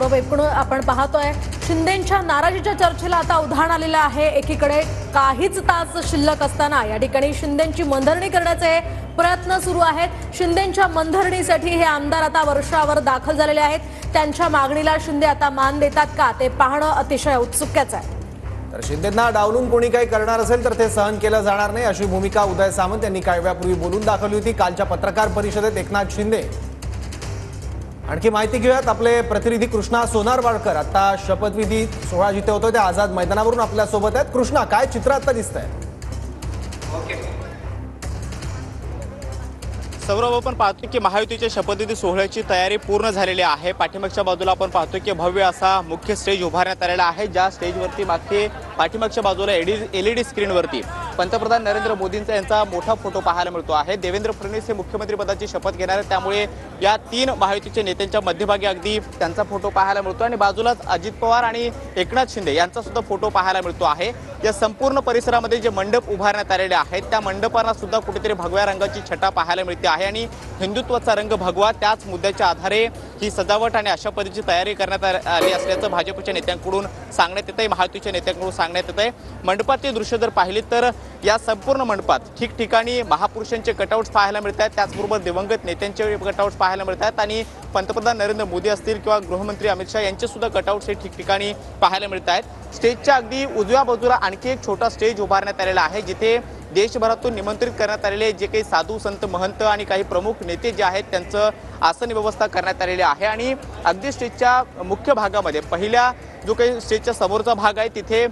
सौरभ, एकूण आपण पाहतोय शिंदेंच्या नाराजीच्या चर्चेला आता उधाण आलेलं आहे। एकीकडे काहीच तास शिल्लक असताना या ठिकाणी शिंदेंची मनधरणी करण्याचे प्रयत्न सुरू आहेत। शिंदेंच्या मनधरणीसाठी हे आमदार आता वर्षावर दाखल झालेले आहेत। त्यांच्या मागणीला शिंदे आता मान देतात का ते पाहणं अतिशय उत्सुकतेचं आहे। तर शिंदेंना डावलून कोणी काही करणार असेल तर ते सहन केलं जाणार नाही अशी भूमिका उदय सामंत यांनी काही वेळापूर्वी बोलून दाखवली होती। कालच्या पत्रकार परिषदेत एकनाथ शिंदे। आणखी माहिती घेऊयात, आपले प्रतिनिधी कृष्णा सोनारवाडकर आता शपथविधी सोहळा जिथे होतो त्या आझाद मैदानावरून आपल्या सोबत आहेत। कृष्णा, काय चित्र आता दिसतंय? सौरभ, आपण पाहतो की महायुतीच्या शपथविधी सोहळ्याची तयारी पूर्ण झालेली आहे। पाठीमागच्या बाजूला आपण पाहतो की भव्य असा मुख्य स्टेज उभारण्यात आलेला आहे, ज्या स्टेजवरती पाठीमागच्या बाजूला LED स्क्रीनवरती पंतप्रधान नरेंद्र मोदींचा यांचा मोठा फोटो पाहायला मिळतो आहे। देवेंद्र फडणवीस हे मुख्यमंत्री पदाची शपथ घेणार आहेत, त्यामुळे या तीन महायुतीच्या नेत्यांच्या मध्यभागी अगदी त्यांचा फोटो पाहायला मिळतो आणि बाजूलाच अजित पवार आणि एकनाथ शिंदे यांचा सुद्धा फोटो पाहायला मिळतो आहे। या संपूर्ण परिसरामध्ये जे मंडप उभारण्यात आलेले आहेत त्या मंडपांना सुद्धा कुठेतरी भगव्या रंगाची छटा पाहायला मिळते आहे आणि हिंदुत्वाचा रंग भगवा त्याच मुद्द्याच्या आधारे ही सजावट आणि अशा पद्धतीची तयारी करण्यात आली असल्याचं भाजपच्या नेत्यांकडून सांगण्यात येत आहे, महायुतीच्या नेत्यांकडून सांगण्यात येत आहे। मंडपातली दृश्य जर पाहिली तर या संपूर्ण मंडपात ठिकठिकाणी महापुरुषांचे कटआउट्स पाहायला मिळत आहेत, त्याचबरोबर दिवंगत नेत्यांचे कटआउट्स पाहायला मिळत आहेत आणि पंतप्रधान नरेंद्र मोदी असतील किंवा गृहमंत्री अमित शहा यांचे सुद्धा कटआउट्स हे ठिकठिकाणी पाहायला मिळत आहेत। स्टेजच्या अगदी उजव्या बाजूला आणखी एक छोटा स्टेज उभारण्यात आलेला आहे, जिथे देशभरातून निमंत्रित करण्यात आलेले जे काही साधू संत महंत आणि काही प्रमुख नेते जे आहेत त्यांचं आसन व्यवस्था करण्यात आलेली आहे आणि अगदी स्टेजच्या मुख्य भागामध्ये पहिल्या जो काही स्टेजच्या समोरचा भाग आहे तिथे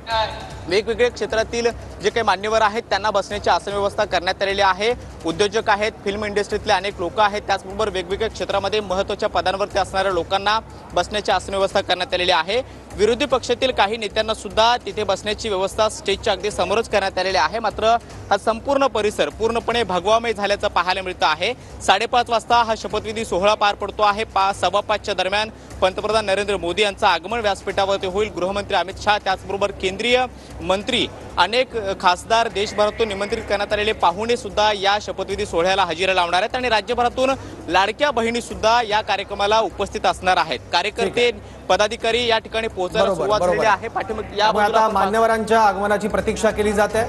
वेगवेगळ्या क्षेत्रातील जे काही मान्यवर आहेत त्यांना बसण्याची आसन व्यवस्था करण्यात आलेली आहे। उद्योजक आहेत, फिल्म इंडस्ट्रीतले अनेक लोक आहेत, त्याचबरोबर वेगवेगळ्या क्षेत्रामध्ये महत्त्वाच्या पदांवरती असणाऱ्या लोकांना बसण्याची आसन व्यवस्था करण्यात आलेली आहे। विरोधी पक्षातील काही नेत्यांना सुद्धा तिथे बसण्याची व्यवस्था स्टेजच्या अगदी समोरच करण्यात आलेली आहे। मात्र हा संपूर्ण परिसर पूर्णपणे भगवामय झाल्याचं पाहायला मिळतं आहे। 5:30 वाजता हा शपथविधी सोहळा पार पडतो आहे। 5:15च्या दरम्यान पंतप्रधान नरेंद्र मोदी यांचं आगमन व्यासपीठावरती होईल। गृहमंत्री अमित शहा त्याचबरोबर केंद्रीय मंत्री अनेक खासदार देशभरातून निमंत्रित करण्यात आलेले पाहुणे सुद्धा या शपथविधी सोहळ्याला हजेरी लावणार आहेत आणि राज्यभरातून लाडक्या बहिणी सुद्धा या कार्यक्रमाला उपस्थित असणार आहेत। कार्यकर्ते पदाधिकारी या ठिकाणी पोहोचायला सुरुवात झालेली आहे। पाठीमागे या बाजूला मान्यवरांच्या आगमनाची प्रतीक्षा केली जाते।